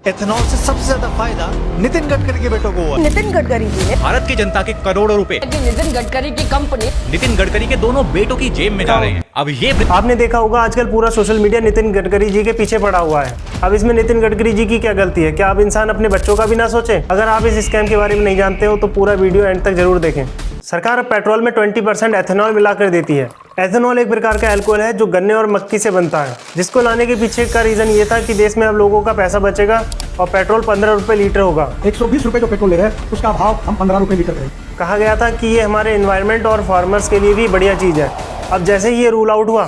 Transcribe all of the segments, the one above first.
Ethanol से सबसे ज्यादा फायदा नितिन गडकरी के बेटों को हुआ। नितिन गडकरी जी ने भारत की जनता के करोड़ों रुपए नितिन गडकरी की कंपनी नितिन गडकरी के दोनों बेटों की जेब में जा रहे हैं। अब ये आपने देखा होगा आजकल पूरा सोशल मीडिया नितिन गडकरी जी के पीछे पड़ा हुआ है। अब इसमें नितिन गडकरी जी की क्या गलती है? क्या अब इंसान अपने बच्चों का भी ना सोचे? अगर आप इस स्कैम के बारे में नहीं जानते हो तो पूरा वीडियो एंड तक जरूर देखें। सरकार अब पेट्रोल में 20% एथेनॉल मिलाकर देती है। एथेनॉल एक प्रकार का अल्कोहल है जो गन्ने और मक्की से बनता है, जिसको लाने के पीछे का रीजन ये था कि देश में अब लोगों का पैसा बचेगा और पेट्रोल 15 रुपये लीटर होगा। 120 रुपये जो पेट्रोल ले रहे हैं उसका भाव हम 15 रुपये लीटर करें। कहा गया था कि ये हमारे एनवायरनमेंट और फार्मर्स के लिए भी बढ़िया चीज़ है। अब जैसे ही ये रूल आउट हुआ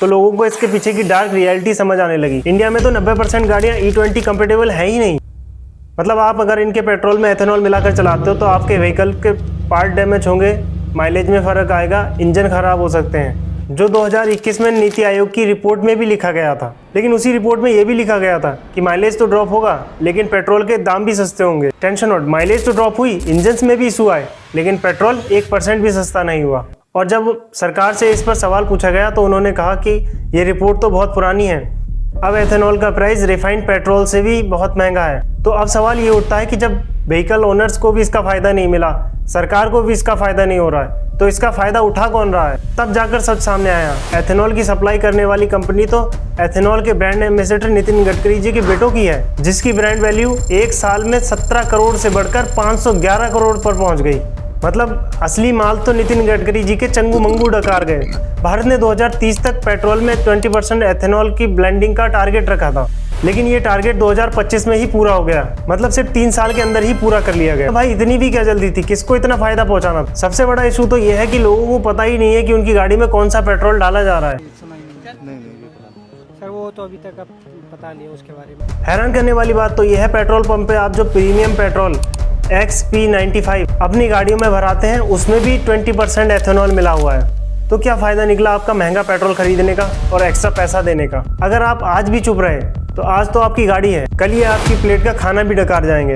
तो लोगों को इसके पीछे की डार्क रियलिटी समझ आने लगी। इंडिया में तो 90% गाड़ियाँ E20 कंपेटेबल है ही नहीं। मतलब आप अगर इनके पेट्रोल में एथेनॉल मिलाकर चलाते हो तो आपके व्हीकल के पार्ट डैमेज होंगे, माइलेज में फ़र्क आएगा, इंजन खराब हो सकते हैं, जो 2021 में नीति आयोग की रिपोर्ट में भी लिखा गया था। लेकिन उसी रिपोर्ट में ये भी लिखा गया था कि माइलेज तो ड्रॉप होगा लेकिन पेट्रोल के दाम भी सस्ते होंगे। टेंशन नोट, माइलेज तो ड्रॉप हुई, इंजन में भी इशू आए, लेकिन पेट्रोल 1% भी सस्ता नहीं हुआ। और जब सरकार से इस पर सवाल पूछा गया तो उन्होंने कहा कि ये रिपोर्ट तो बहुत पुरानी है, अब एथेनॉल का प्राइस रिफाइंड पेट्रोल से भी बहुत महंगा है। तो अब सवाल ये उठता है कि जब व्हीकल ओनर्स को भी इसका फ़ायदा नहीं मिला, सरकार को भी इसका फ़ायदा नहीं हो रहा है, तो इसका फ़ायदा उठा कौन रहा है? तब जाकर सच सामने आया। एथेनॉल की सप्लाई करने वाली कंपनी तो एथेनॉल के ब्रांड एम्बेसडर नितिन गडकरी जी के बेटों की है, जिसकी ब्रांड वैल्यू एक साल में 17 करोड़ से बढ़कर 511 करोड़ पर पहुंच गई। मतलब असली माल तो नितिन गडकरी जी के चंगू मंगू डकार गए। भारत ने 2030 तक पेट्रोल में 20% एथेनॉल की ब्लेंडिंग का टारगेट रखा था, लेकिन ये टारगेट 2025 में ही पूरा हो गया। मतलब सिर्फ 3 साल के अंदर ही पूरा कर लिया गया। तो भाई इतनी भी क्या जल्दी थी? किसको इतना फायदा पहुंचाना था? सबसे बड़ा इशू तो ये है कि लोगों को पता ही नहीं है कि उनकी गाड़ी में कौन सा पेट्रोल डाला जा रहा है। सर वो तो अभी तक अब पता नहीं है उसके बारे में। हैरान करने वाली बात तो यह है, पेट्रोल पंप पे आप जो प्रीमियम पेट्रोल XP95 अपनी गाड़ियों में भराते हैं उसमें भी 20% एथेनॉल मिला हुआ है। तो क्या फ़ायदा निकला आपका महंगा पेट्रोल खरीदने का और एक्स्ट्रा पैसा देने का? अगर आप आज भी चुप रहे तो आज तो आपकी गाड़ी है, कल ये आपकी प्लेट का खाना भी डकार जाएंगे।